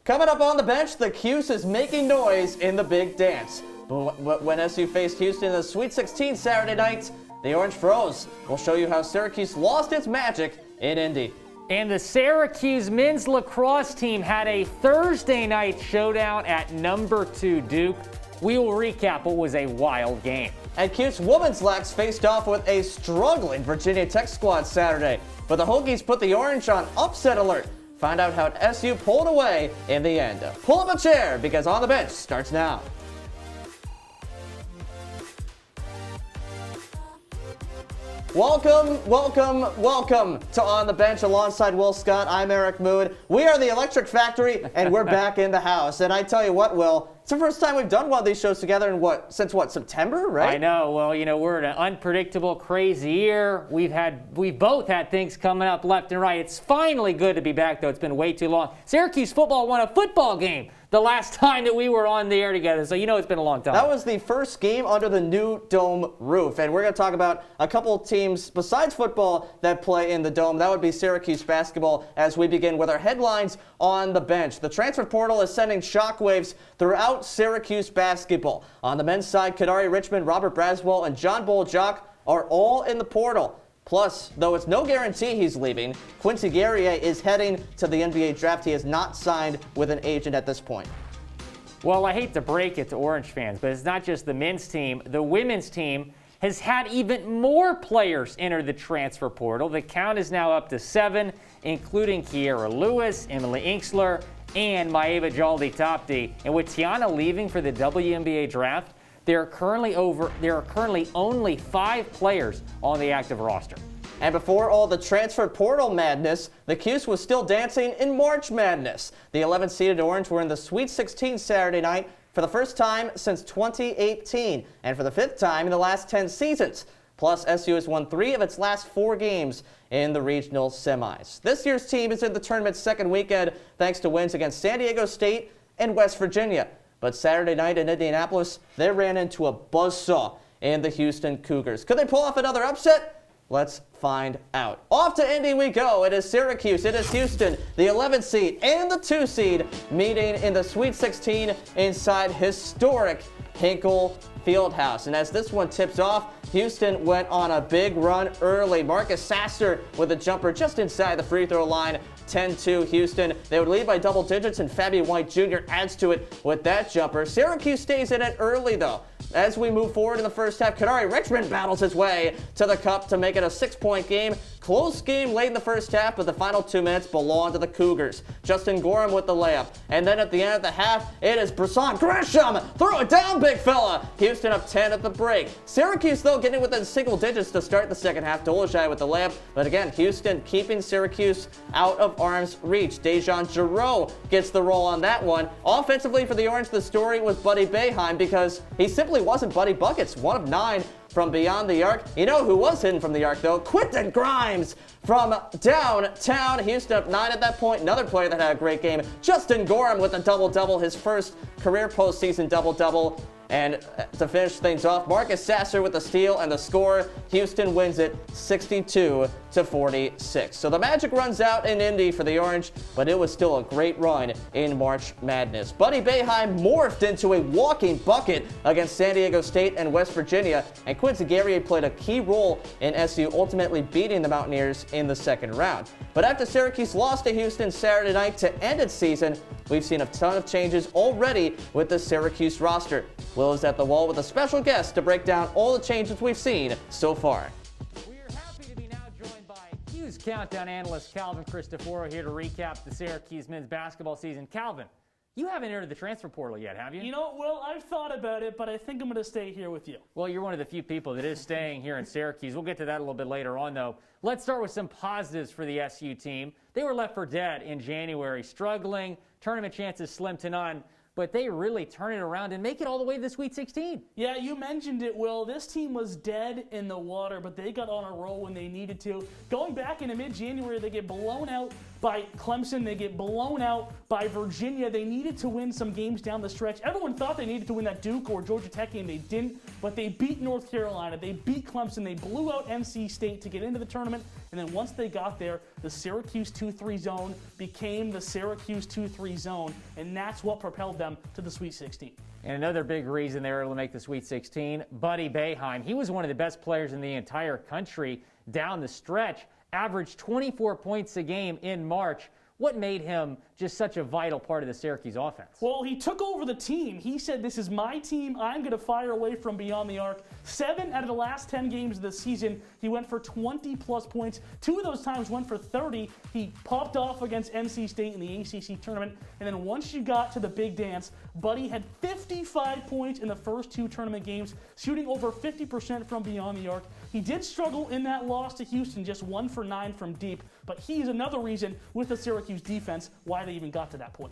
Coming up on the bench, the Cuse is making noise in the big dance. But when SU faced Houston in the Sweet 16 Saturday night, the Orange froze. We'll show you how Syracuse lost its magic in Indy. And the Syracuse men's lacrosse team had a Thursday night showdown at number 2 Duke. We will recap what was a wild game. And Cuse women's lax faced off with a struggling Virginia Tech squad Saturday. But the Hokies put the Orange on upset alert. Find out how SU pulled away in the end. Pull up a chair because On the Bench starts now. Welcome to On the Bench alongside Will Scott. I'm Eric Mood. We are the Electric Factory, and we're back in the house. And I tell you what, Will, it's the first time we've done one of these shows together in since September, right? I know. Well, we're in an unpredictable, crazy year. We've both had things coming up left and right. It's finally good to be back, though. It's been way too long. Syracuse football won a football game the last time that we were on the air together, so it's been a long time. That was the first game under the new dome roof, and we're going to talk about a couple of teams besides football that play in the dome. That would be Syracuse basketball as we begin with our headlines on the bench. The transfer portal is sending shockwaves throughout Syracuse basketball. On the men's side, Kadari Richmond, Robert Braswell, and John Boljock are all in the portal. Plus, though it's no guarantee he's leaving, Quincy Guerrier is heading to the NBA draft. He has not signed with an agent at this point. Well, I hate to break it to Orange fans, but it's not just the men's team. The women's team has had even more players enter the transfer portal. The count is now up to 7, including Kiera Lewis, Emily Inksler, and Maeva Jaldi-Topti. And with Tiana leaving for the WNBA draft, there are currently only 5 players on the active roster. And before all the transfer portal madness, the Cuse was still dancing in March Madness. The 11th-seeded Orange were in the Sweet 16 Saturday night for the first time since 2018, and for the 5th time in the last 10 seasons. Plus, SU has won 3 of its last 4 games in the regional semis. This year's team is in the tournament's second weekend thanks to wins against San Diego State and West Virginia. But Saturday night in Indianapolis, they ran into a buzzsaw in the Houston Cougars. Could they pull off another upset? Let's find out. Off to Indy we go. It is Syracuse, it is Houston, the 11th seed and the 2 seed meeting in the Sweet 16 inside historic Hinkle Fieldhouse. And as this one tips off, Houston went on a big run early. Marcus Sasser with a jumper just inside the free throw line. 10-2 Houston. They would lead by double digits, and Fabian White Jr. adds to it with that jumper. Syracuse stays in it early, though. As we move forward in the first half, Kadari Richmond battles his way to the cup to make it a 6-point game. Close game late in the first half, but the final 2 minutes belong to the Cougars. Justin Gorham with the layup. And then at the end of the half, it is Brisson Gresham. Throw it down, big fella. Houston up 10 at the break. Syracuse, though, getting within single digits to start the second half. Dolezaj with the layup. But again, Houston keeping Syracuse out of arm's reach. Dejan Giroux gets the roll on that one. Offensively for the Orange, the story was Buddy Boeheim because he simply wasn't Buddy Buckets. 1 of 9 from beyond the arc. You know who was hidden from the arc, though? Quentin Grimes from downtown. Houston up 9 at that point. Another player that had a great game, Justin Gorham with a double-double, his first career postseason double-double. And to finish things off, Marcus Sasser with the steal and the score. Houston wins it 62-46. So the magic runs out in Indy for the Orange, but it was still a great run in March Madness. Buddy Boeheim morphed into a walking bucket against San Diego State and West Virginia, and Quincy Guerrier played a key role in SU ultimately beating the Mountaineers in the second round. But after Syracuse lost to Houston Saturday night to end its season, we've seen a ton of changes already with the Syracuse roster. Will is at the wall with a special guest to break down all the changes we've seen so far. We are happy to be now joined by Cuse Countdown analyst Calvin Cristoforo here to recap the Syracuse men's basketball season. Calvin, you haven't entered the transfer portal yet, have you? You know, Will, I've thought about it, but I think I'm going to stay here with you. Well, you're one of the few people that is staying here in Syracuse. We'll get to that a little bit later on, though. Let's start with some positives for the SU team. They were left for dead in January, struggling, tournament chances slim to none. But they really turn it around and make it all the way to the Sweet 16. Yeah, you mentioned it, Will. This team was dead in the water, but they got on a roll when they needed to. Going back into mid-January, they get blown out by Clemson. They get blown out by Virginia. They needed to win some games down the stretch. Everyone thought they needed to win that Duke or Georgia Tech game. They didn't, but they beat North Carolina. They beat Clemson. They blew out NC State to get into the tournament. And then once they got there, the Syracuse 2-3 zone became the Syracuse 2-3 zone, and that's what propelled them to the Sweet 16. And another big reason they were able to make the Sweet 16, Buddy Boeheim. He was one of the best players in the entire country down the stretch, averaged 24 points a game in March. What made him just such a vital part of the Syracuse offense? Well, he took over the team. He said, this is my team. I'm going to fire away from beyond the arc. 7 out of the last 10 games of the season, he went for 20-plus points. 2 of those times went for 30. He popped off against NC State in the ACC tournament. And then once you got to the big dance, Buddy had 55 points in the first 2 tournament games, shooting over 50% from beyond the arc. He did struggle in that loss to Houston, just 1 for 9 from deep. But he's another reason with the Syracuse defense why they even got to that point.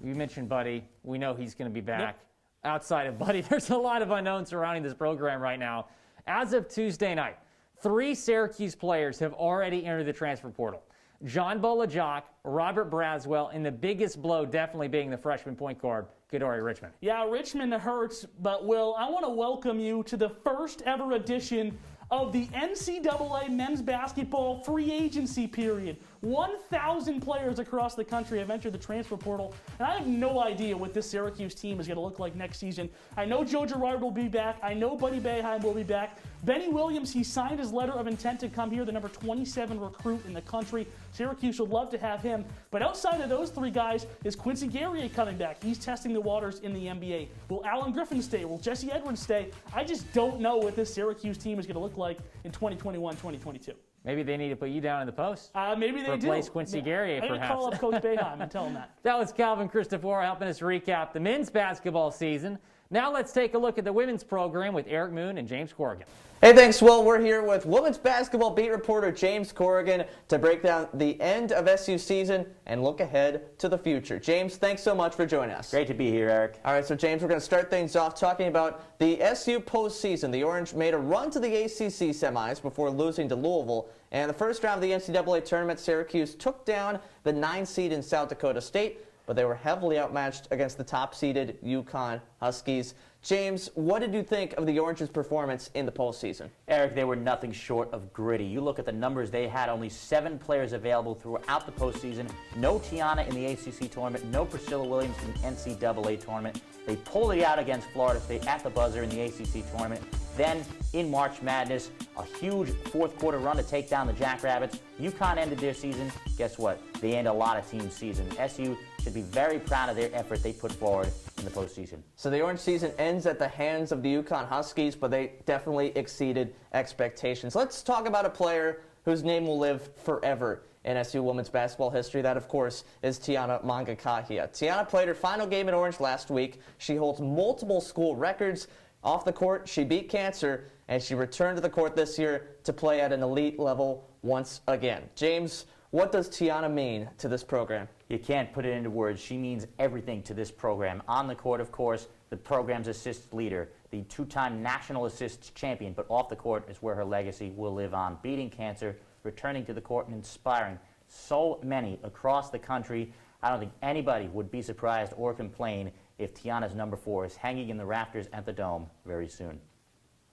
You mentioned Buddy. We know he's going to be back. Yep. Outside of Buddy, there's a lot of unknowns surrounding this program right now. As of Tuesday night, 3 Syracuse players have already entered the transfer portal. John Bolajak, Robert Braswell, and the biggest blow definitely being the freshman point guard, Kadori Richmond. Yeah, Richmond hurts, but Will, I want to welcome you to the first ever edition of the NCAA men's basketball free agency period. 1,000 players across the country have entered the transfer portal, and I have no idea what this Syracuse team is going to look like next season. I know Joe Girard will be back. I know Buddy Boeheim will be back. Benny Williams, he signed his letter of intent to come here, the number 27 recruit in the country. Syracuse would love to have him. But outside of those 3 guys, is Quincy Guerrier coming back? He's testing the waters in the NBA. Will Alan Griffin stay? Will Jesse Edwards stay? I just don't know what this Syracuse team is going to look like in 2021, 2022. Maybe they need to put you down in the post. Maybe they do. Replace Quincy Guerrier, perhaps. I'm going to call up Coach Boeheim and tell him that. That was Calvin Christopher helping us recap the men's basketball season. Now let's take a look at the women's program with Eric Moon and James Corrigan. Hey, thanks, Will. We're here with women's basketball beat reporter James Corrigan to break down the end of SU season and look ahead to the future. James, thanks so much for joining us. Great to be here, Eric. All right, so James, we're going to start things off talking about the SU postseason. The Orange made a run to the ACC semis before losing to Louisville. And the first round of the NCAA tournament, Syracuse took down the 9 seed in South Dakota State, but they were heavily outmatched against the top-seeded UConn Huskies. James, what did you think of the Orange's performance in the postseason? Eric, they were nothing short of gritty. You look at the numbers they had, only 7 players available throughout the postseason. No Tiana in the ACC tournament, no Priscilla Williams in the NCAA tournament. They pulled it out against Florida State at the buzzer in the ACC tournament. Then, in March Madness, a huge fourth-quarter run to take down the Jackrabbits. UConn ended their season. Guess what? They end a lot of teams' season. SU should be very proud of their effort they put forward in the postseason. So the Orange season ends at the hands of the UConn Huskies, but they definitely exceeded expectations. Let's talk about a player whose name will live forever in SU women's basketball history. That, of course, is Tiana Mangakahia. Tiana played her final game at Orange last week. She holds multiple school records. Off the court, she beat cancer, and she returned to the court this year to play at an elite level once again. James, what does Tiana mean to this program? You can't put it into words. She means everything to this program. On the court, of course, the program's assist leader, the 2-time national assists champion, but off the court is where her legacy will live on. Beating cancer, returning to the court, and inspiring so many across the country. I don't think anybody would be surprised or complain if Tiana's number 4 is hanging in the rafters at the Dome very soon.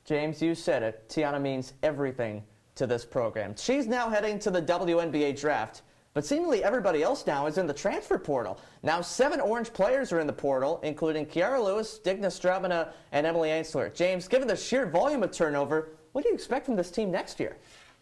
James, you said it. Tiana means everything to this program. She's now heading to the WNBA draft, but seemingly everybody else now is in the transfer portal. Now 7 Orange players are in the portal, including Kiara Lewis, Digna Strabana, and Emily Ainsler. James, given the sheer volume of turnover, what do you expect from this team next year?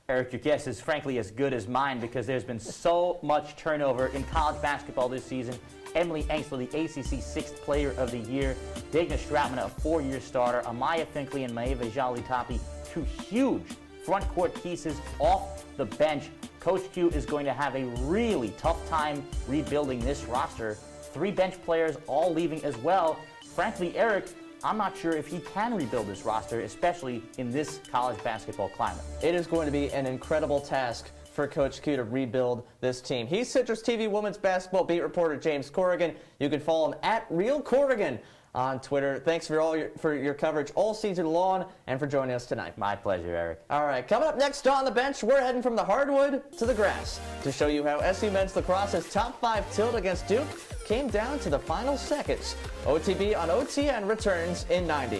Eric, your guess is frankly as good as mine because there's been so much turnover in college basketball this season. Emily Ainsler, the ACC 6th Player of the Year. Digna Strabana, a 4-year starter. Amaya Finkley and Maeva Jali-Tapi, 2 huge front court pieces off the bench. Coach Q is going to have a really tough time rebuilding this roster. 3 bench players all leaving as well. Frankly, Eric, I'm not sure if he can rebuild this roster, especially in this college basketball climate. It is going to be an incredible task for Coach Q to rebuild this team. He's Citrus TV women's basketball beat reporter James Corrigan. You can follow him at Real Corrigan on Twitter. Thanks for your coverage all season long and for joining us tonight. My pleasure, Eric. All right, coming up next on the bench, we're heading from the hardwood to the grass to show you how SU men's lacrosse's top 5 tilt against Duke came down to the final seconds. OTB on OTN returns in 90.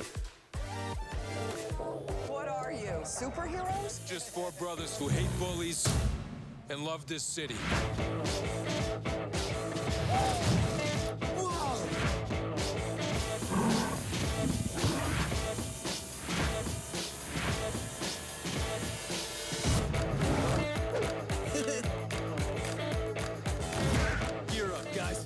What are you? superheroes? Just four brothers who hate bullies and love this city. Gear up, guys.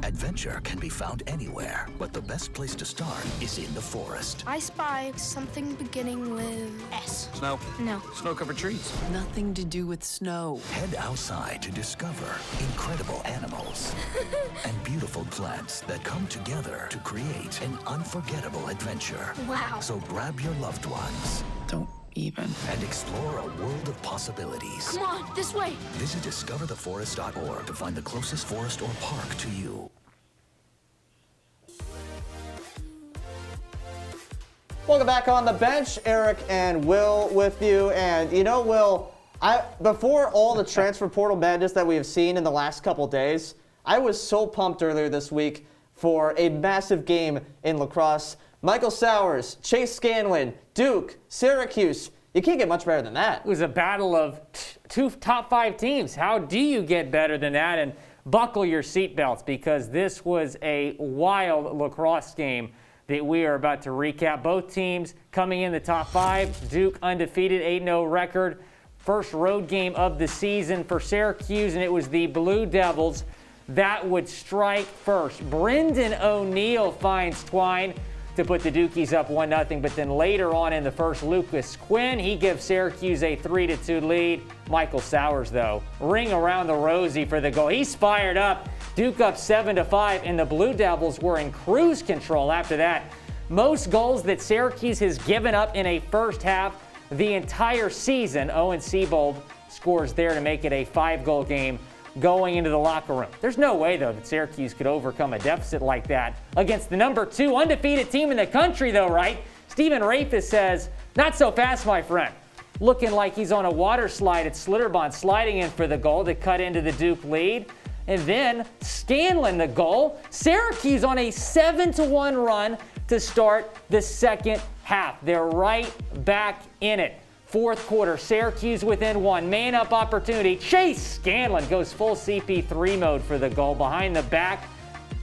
Adventure can be found anywhere, but the best place to start is in the forest. I spy something beginning with S. Snow. No. Snow-covered trees. Nothing to do with snow. Head outside to discover incredible animals and beautiful plants that come together to create an unforgettable adventure. Wow. So grab your loved ones Don't even. and explore a world of possibilities. Come on, this way. Visit discovertheforest.org to find the closest forest or park to you. Welcome back on the bench. Eric and Will with you. And you know, Will, before all the transfer portal madness that we have seen in the last couple days, I was so pumped earlier this week for a massive game in lacrosse. Michael Sowers, Chase Scanlon, Duke, Syracuse. You can't get much better than that. It was a battle of two top 5 teams. How do you get better than that? And buckle your seatbelts, because this was a wild lacrosse game that we are about to recap. Both teams coming in the top 5. Duke undefeated, 8-0 record. First road game of the season for Syracuse, and it was the Blue Devils that would strike first. Brendan O'Neill finds Twine to put the Dukies up 1-0, but then later on in the first, Lucas Quinn, he gives Syracuse a 3-2 lead. Michael Sowers, though, ring around the rosy for the goal. He's fired up. Duke up 7-5, and the Blue Devils were in cruise control after that. Most goals that Syracuse has given up in a first half the entire season. Owen Seabold scores there to make it a 5-goal game going into the locker room. There's no way, though, that Syracuse could overcome a deficit like that against the number 2 undefeated team in the country, though, right? Stephen Rafis says, not so fast, my friend. Looking like he's on a water slide at Slitterbond, sliding in for the goal to cut into the Duke lead. And then Scanlon the goal. Syracuse on a 7-1 run to start the second half. They're right back in it. Fourth quarter, Syracuse within 1. Man-up opportunity. Chase Scanlon goes full CP3 mode for the goal behind the back,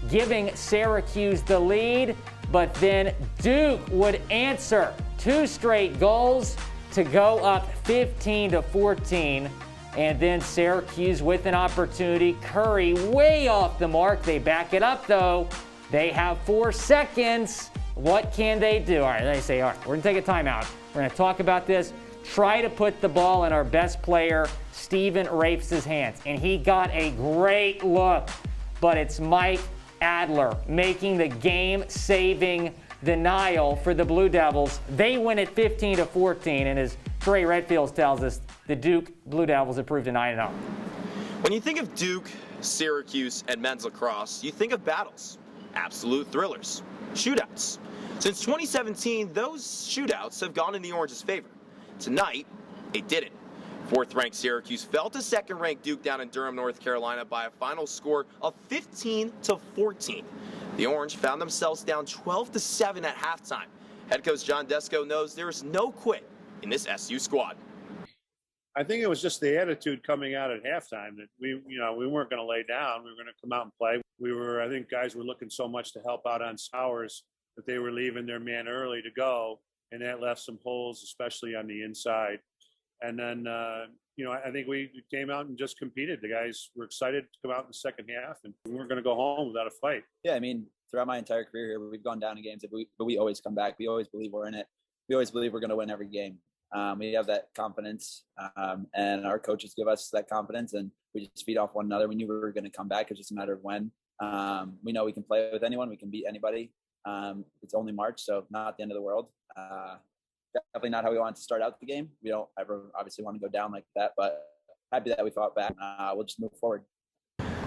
giving Syracuse the lead. But then Duke would answer 2 straight goals to go up 15-14. And then Syracuse with an opportunity. Curry way off the mark. They back it up, though. They have 4 seconds. What can they do? All right, they say, all right, we're going to take a timeout. We're going to talk about this. Try to put the ball in our best player, Stephen Rafis' hands. And he got a great look. But it's Mike Adler making the game-saving denial for the Blue Devils. They win it 15-14. And as Trey Redfield tells us, the Duke Blue Devils improved to 9-0. When you think of Duke, Syracuse, and men's lacrosse, you think of battles, absolute thrillers, shootouts. Since 2017, those shootouts have gone in the Orange's favor. Tonight, it didn't. 4th-ranked Syracuse fell to 2nd-ranked Duke down in Durham, North Carolina by a final score of 15-14. The Orange found themselves down 12-7 at halftime. Head coach John Desko knows there is no quit in this SU squad. I think it was just the attitude coming out at halftime that we weren't going to lay down. We were going to come out and play. I think guys were looking so much to help out on Sowers that they were leaving their man early to go, and that left some holes, especially on the inside. And then, I think we came out and just competed. The guys were excited to come out in the second half, and we weren't going to go home without a fight. Yeah, I mean, throughout my entire career here, we've gone down in games, but we always come back. We always believe we're in it. We always believe we're going to win every game. We have that confidence, and our coaches give us that confidence, and we just feed off one another. We knew we were going to come back. It's just a matter of when. We know we can play with anyone. We can beat anybody. It's only March, so not the end of the world. Definitely not how we want to start out the game. We don't ever obviously want to go down like that, but happy that we fought back. We'll just move forward.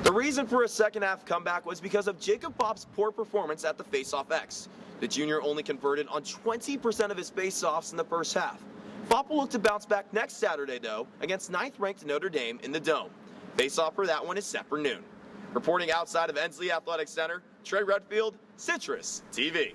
The reason for a second half comeback was because of Jacob Popp's poor performance at the Faceoff X. The junior only converted on 20% of his faceoffs in the first half. Pop will look to bounce back next Saturday, though, against 9th-ranked Notre Dame in the Dome. Faceoff for that one is set for noon. Reporting outside of Ensley Athletic Center, Trey Redfield, Citrus TV.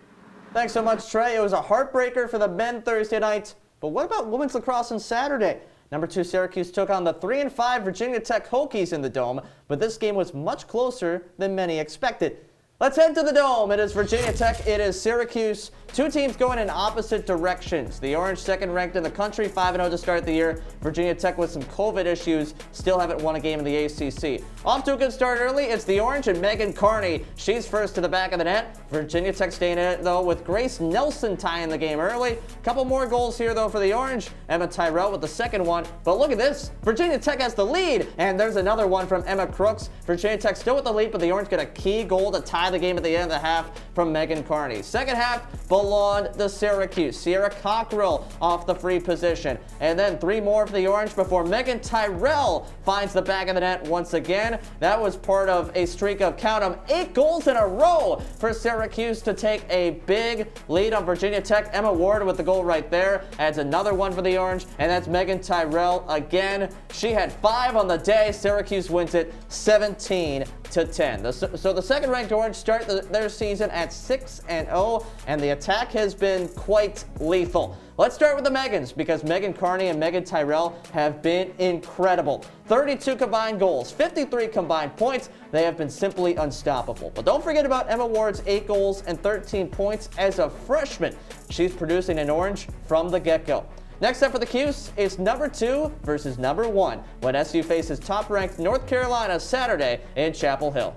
Thanks so much, Trey. It was a heartbreaker for the men Thursday night. But what about women's lacrosse on Saturday? Number 2 Syracuse took on the 3-5 Virginia Tech Hokies in the Dome, but this game was much closer than many expected. Let's head to the Dome. It is Virginia Tech. It is Syracuse. Two teams going in opposite directions. The Orange, second ranked in the country, 5-0 to start the year. Virginia Tech with some COVID issues, still haven't won a game in the ACC. Off to a good start early, it's the Orange and Megan Carney. She's first to the back of the net. Virginia Tech staying in it, though, with Grace Nelson tying the game early. Couple more goals here, though, for the Orange. Emma Tyrell with the second one. But look at this. Virginia Tech has the lead, and there's another one from Emma Crooks. Virginia Tech still with the lead, but the Orange get a key goal to tie the game at the end of the half from Megan Carney. Second half belonged to Syracuse. Sierra Cockrell off the free position. And then 3 more for the Orange before Megan Tyrell finds the back of the net once again. That was part of a streak of, count them, 8 goals in a row for Syracuse to take a big lead on Virginia Tech. Emma Ward with the goal right there adds another one for the Orange, and that's Megan Tyrell again. She had 5 on the day. Syracuse wins it 17-10. So the second-ranked Orange start their season at 6-0, and the attack has been quite lethal. Let's start with the Megans, because Megan Carney and Megan Tyrell have been incredible. 32 combined goals, 53 combined points. They have been simply unstoppable. But don't forget about Emma Ward's 8 goals and 13 points as a freshman. She's producing an Orange from the get-go. Next up for the Cuse, it's number 2 versus number 1 when SU faces top-ranked North Carolina Saturday in Chapel Hill.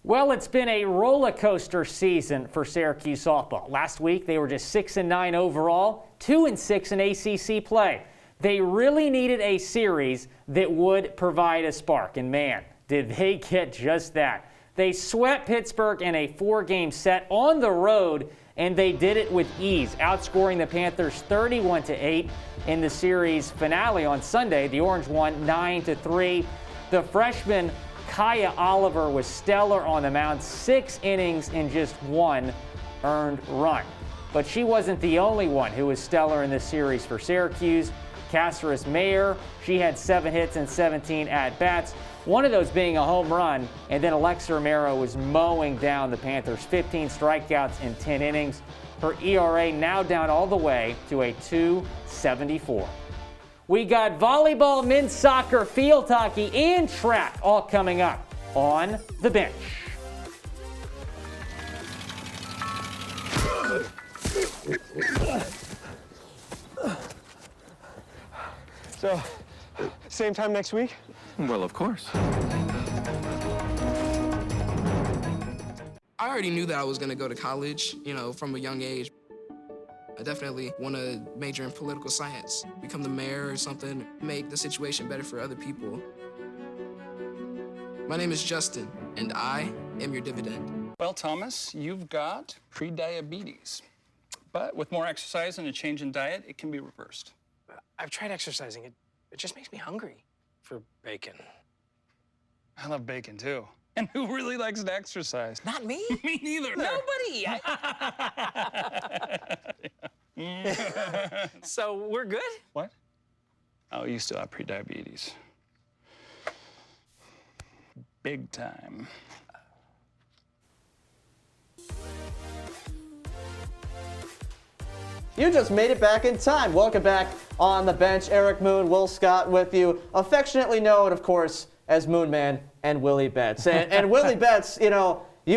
Well, it's been a roller coaster season for Syracuse softball. Last week, they were just 6-9 overall, 2-6 in ACC play. They really needed a series that would provide a spark, and man, did they get just that. They swept Pittsburgh in a 4-game set on the road, and they did it with ease, outscoring the Panthers 31-8 in the series finale on Sunday. The Orange won 9-3. The freshman Kaya Oliver was stellar on the mound, 6 innings in just 1 earned run. But she wasn't the only one who was stellar in this series for Syracuse. Caceres Mayer, she had 7 hits and 17 at-bats, one of those being a home run, and then Alexa Romero was mowing down the Panthers, 15 strikeouts in 10 innings. Her ERA now down all the way to a 2.74. We got volleyball, men's soccer, field hockey, and track all coming up on The Bench. So, same time next week? Well, of course. I already knew that I was going to go to college, from a young age. I definitely want to major in political science, become the mayor or something, make the situation better for other people. My name is Justin, and I am your dividend. Well, Thomas, you've got prediabetes. But with more exercise and a change in diet, it can be reversed. I've tried exercising. It just makes me hungry for bacon. I love bacon, too. And who really likes to exercise? Not me. Me neither. Nobody. So we're good? What? Oh, you still have prediabetes. Big time. You just made it back in time. Welcome back on The Bench. Eric Moon, Will Scott with you, affectionately known, of course, as Moon Man and Willie Betts. And Willie Betts, you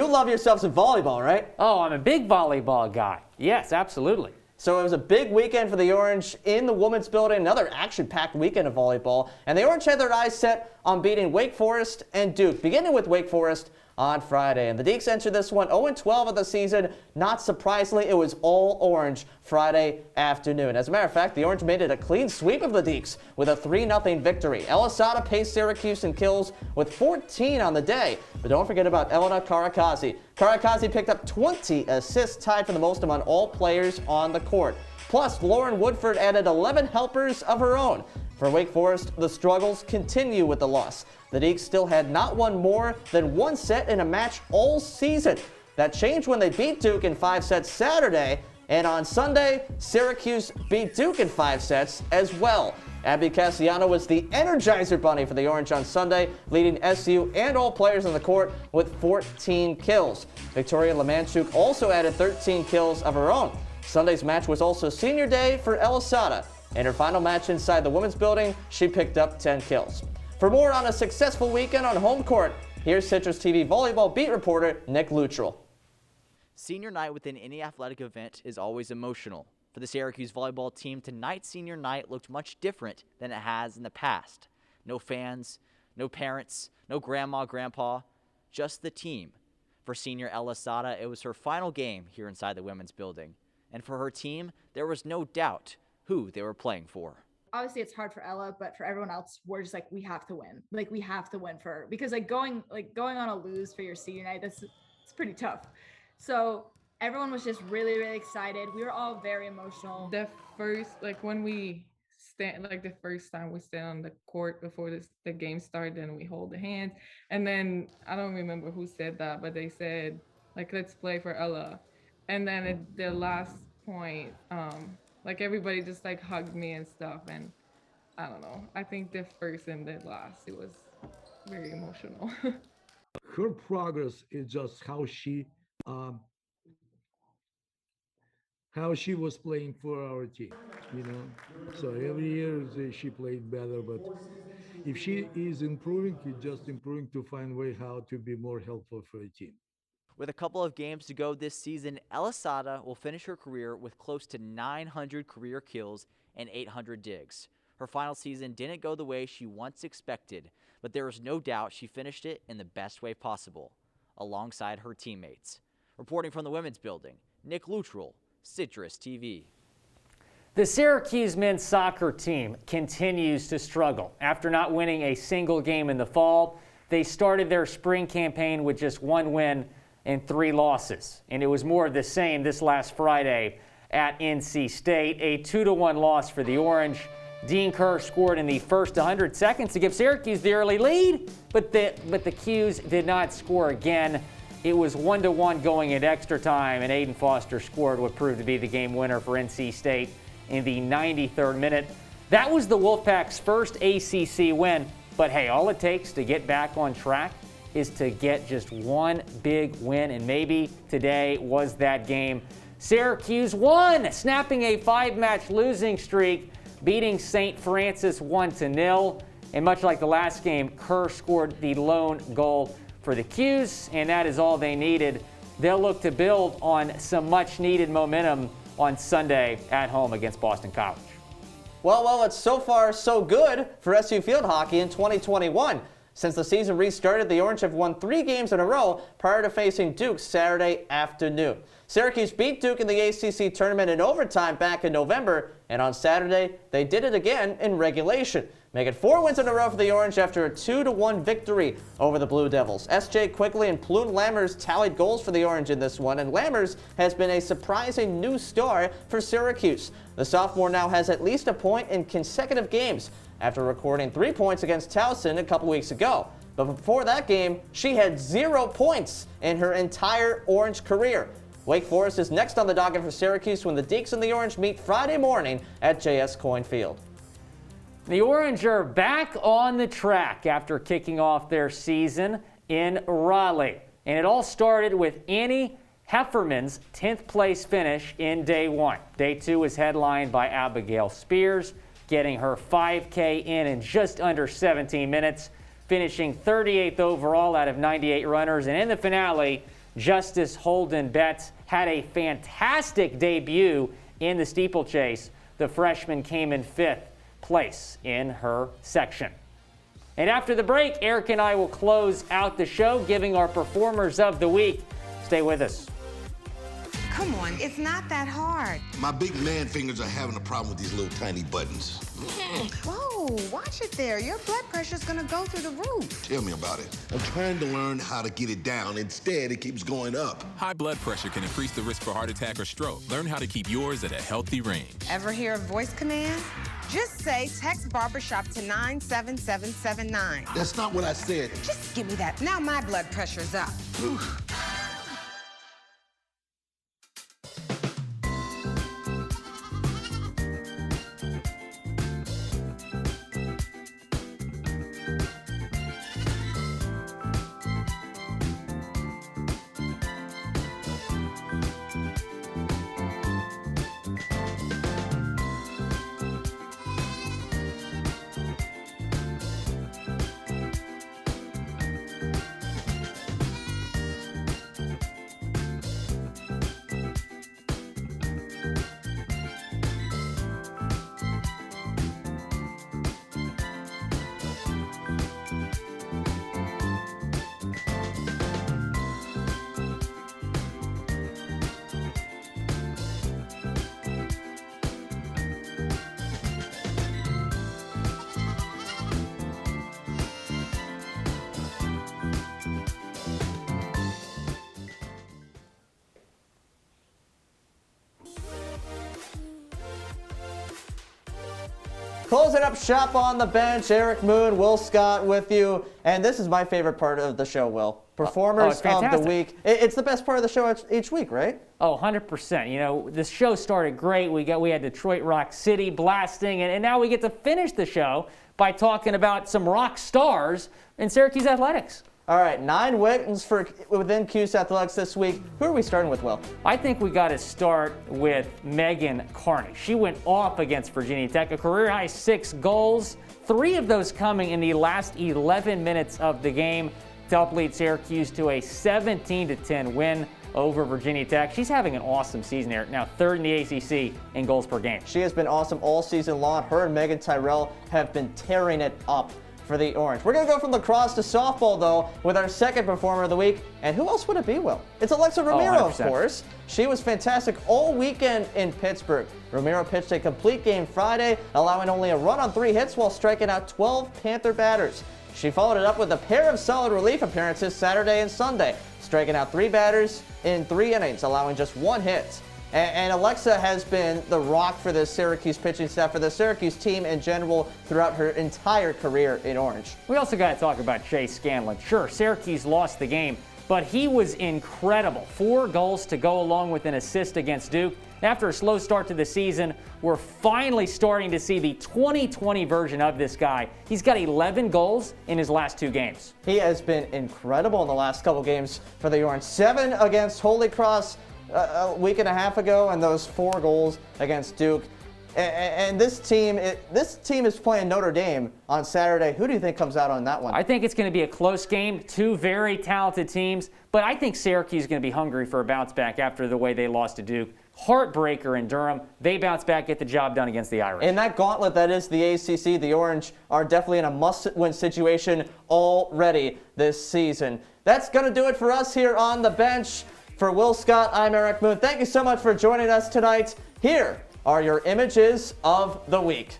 love yourself some volleyball, right? Oh, I'm a big volleyball guy. Yes, absolutely. So it was a big weekend for the Orange in the Women's Building, another action-packed weekend of volleyball. And the Orange had their eyes set on beating Wake Forest and Duke. Beginning with Wake Forest, on Friday. And the Deacs entered this one 0-12 of the season. Not surprisingly, it was all orange Friday afternoon. As a matter of fact, the Orange made it a clean sweep of the Deacs with a 3-0 victory. Elisada paced Syracuse in kills with 14 on the day. But don't forget about Elena Karakazi. Karakazi picked up 20 assists, tied for the most among all players on the court. Plus, Lauren Woodford added 11 helpers of her own. For Wake Forest, the struggles continue with the loss. The Deacs still had not won more than one set in a match all season. That changed when they beat Duke in 5 sets Saturday, and on Sunday, Syracuse beat Duke in 5 sets as well. Abby Cassiano was the Energizer Bunny for the Orange on Sunday, leading SU and all players on the court with 14 kills. Victoria Lemanchuk also added 13 kills of her own. Sunday's match was also senior day for Elisada. In her final match inside the women's building, she picked up 10 kills. For more on a successful weekend on home court, here's Citrus TV volleyball beat reporter Nick Luttrell. Senior night within any athletic event is always emotional. For the Syracuse volleyball team, tonight's senior night looked much different than it has in the past. No fans, no parents, no grandma, grandpa, just the team. For senior Elisada, it was her final game here inside the women's building. And for her team, there was no doubt who they were playing for. Obviously it's hard for Ella, but for everyone else, we're just like, we have to win. Like, we have to win for her, because going on a lose for your senior night, it's pretty tough. So everyone was just really, really excited. We were all very emotional. The first, when we stand, the first time we stand on the court before the game started, and we hold the hands. And then I don't remember who said that, but they said, let's play for Ella. And then at the last point, everybody just hugged me and stuff. And I don't know, I think the first and the last, it was very emotional. Her progress is just how she was playing for our team, So every year she played better, but if she is improving, it's just improving to find a way how to be more helpful for the team. With a couple of games to go this season, Elisada will finish her career with close to 900 career kills and 800 digs. Her final season didn't go the way she once expected, but there is no doubt she finished it in the best way possible, alongside her teammates. Reporting from the women's building, Nick Luttrell, Citrus TV. The Syracuse men's soccer team continues to struggle. After not winning a single game in the fall, they started their spring campaign with just one win and 3 losses. And it was more of the same this last Friday at NC State. A 2-1 loss for the Orange. Dean Kerr scored in the first 100 seconds to give Syracuse the early lead, but the Qs did not score again. It was 1-1 going at extra time, and Aiden Foster scored what proved to be the game winner for NC State in the 93rd minute. That was the Wolfpack's first ACC win, but hey, all it takes to get back on track is to get just one big win, and maybe today was that game. Syracuse won, snapping a 5-match losing streak, beating St. Francis 1-0. And much like the last game, Kerr scored the lone goal for the Qs, and that is all they needed. They'll look to build on some much-needed momentum on Sunday at home against Boston College. Well, it's so far so good for SU field hockey in 2021. Since the season restarted, the Orange have won 3 games in a row prior to facing Duke Saturday afternoon. Syracuse beat Duke in the ACC tournament in overtime back in November, and on Saturday, they did it again in regulation, making 4 wins in a row for the Orange after a 2-1 victory over the Blue Devils. S.J. Quigley and Plune Lammers tallied goals for the Orange in this one, and Lammers has been a surprising new star for Syracuse. The sophomore now has at least a point in consecutive games after recording 3 points against Towson a couple weeks ago. But before that game, she had 0 points in her entire Orange career. Wake Forest is next on the docket for Syracuse when the Deacs and the Orange meet Friday morning at J.S. Coyne Field. The Orange are back on the track after kicking off their season in Raleigh. And it all started with Annie Hefferman's 10th place finish in day 1. Day 2 was headlined by Abigail Spears, getting her 5K in just under 17 minutes, finishing 38th overall out of 98 runners. And in the finale, Justice Holden Betts had a fantastic debut in the steeplechase. The freshman came in 5th place in her section. And after the break, Eric and I will close out the show, giving our performers of the week. Stay with us. Come on, it's not that hard. My big man fingers are having a problem with these little tiny buttons. Whoa, watch it there. Your blood pressure's gonna go through the roof. Tell me about it. I'm trying to learn how to get it down. Instead, it keeps going up. High blood pressure can increase the risk for heart attack or stroke. Learn how to keep yours at a healthy range. Ever hear a voice command? Just say text barbershop to 97779. That's not what I said. Just give me that. Now my blood pressure's up. Closing up shop on the bench, Eric Moon, Will Scott with you. And this is my favorite part of the show, Will. Performers of the week. It's the best part of the show each week, right? Oh, 100%. You know, the show started great. We had Detroit Rock City blasting, and now we get to finish the show by talking about some rock stars in Syracuse athletics. All right, 9 wins within Cuse Athletics this week. Who are we starting with, Will? I think we got to start with Megan Carney. She went off against Virginia Tech, a career-high 6 goals, 3 of those coming in the last 11 minutes of the game to help lead Syracuse to a 17-10 win over Virginia Tech. She's having an awesome season here, now 3rd in the ACC in goals per game. She has been awesome all season long. Her and Megan Tyrell have been tearing it up for the Orange. We're going to go from lacrosse to softball, though, with our second performer of the week. And who else would it be, Will? It's Alexa Romero, of course. She was fantastic all weekend in Pittsburgh. Romero pitched a complete game Friday, allowing only a run on 3 hits while striking out 12 Panther batters. She followed it up with a pair of solid relief appearances Saturday and Sunday, striking out 3 batters in 3 innings, allowing just 1 hit. And Alexa has been the rock for the Syracuse pitching staff, for the Syracuse team in general, throughout her entire career in Orange. We also got to talk about Chase Scanlon. Sure, Syracuse lost the game, but he was incredible. 4 goals to go along with an assist against Duke. After a slow start to the season, we're finally starting to see the 2020 version of this guy. He's got 11 goals in his last 2 games. He has been incredible in the last couple games for the Orange. 7 against Holy Cross a week and a half ago, and those 4 goals against Duke. And this team is playing Notre Dame on Saturday. Who do you think comes out on that one? I think it's going to be a close game. 2 very talented teams, but I think Syracuse is going to be hungry for a bounce back after the way they lost to Duke. Heartbreaker in Durham. They bounce back, get the job done against the Irish. In that gauntlet that is the ACC, the Orange are definitely in a must-win situation already this season. That's going to do it for us here on the bench. For Will Scott, I'm Eric Moon. Thank you so much for joining us tonight. Here are your images of the week.